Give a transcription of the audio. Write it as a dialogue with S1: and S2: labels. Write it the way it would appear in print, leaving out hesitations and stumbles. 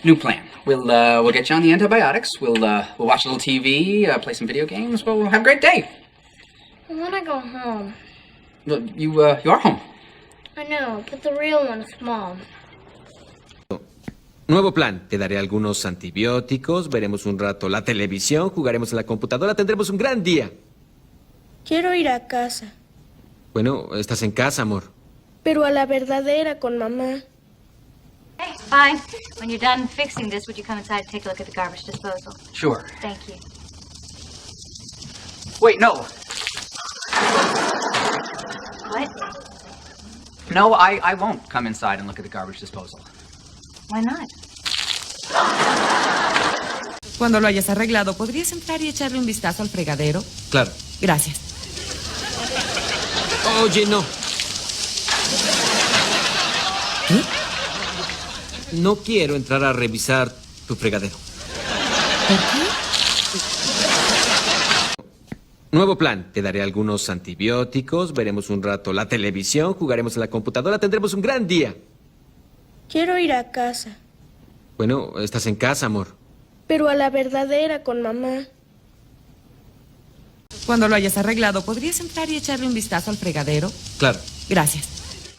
S1: New plan. We'll get you on the antibiotics. We'll watch a little TV, play some video games. We'll have a great day.
S2: I want to go home.
S1: Well, you are home.
S2: I know, but the real one's Mom.
S3: Nuevo plan. Te daré algunos antibióticos, veremos un rato la televisión, jugaremos en la computadora, tendremos un gran día.
S4: Quiero ir a casa.
S3: Bueno, estás en casa, amor.
S4: Pero a la verdadera con mamá.
S5: Hey, fine. When you're done fixing this, would you come inside and take a look at the garbage disposal?
S1: Sure.
S5: Thank you.
S1: Wait, no.
S5: What?
S1: No, I won't come inside and look at the garbage disposal.
S5: Why not?
S6: Cuando lo hayas arreglado, ¿podrías entrar y echarle un vistazo al fregadero?
S3: Claro.
S6: Gracias.
S3: Oye, no. ¿Qué? No quiero entrar a revisar tu fregadero.
S6: ¿Por qué?
S3: Nuevo plan. Te daré algunos antibióticos, veremos un rato la televisión, jugaremos en la computadora, tendremos un gran día.
S4: Quiero ir a casa.
S3: Bueno, estás en casa, amor.
S4: Pero a la verdadera con mamá.
S6: Cuando lo hayas arreglado, ¿podrías entrar y echarle un vistazo al fregadero?
S3: Claro.
S6: Gracias.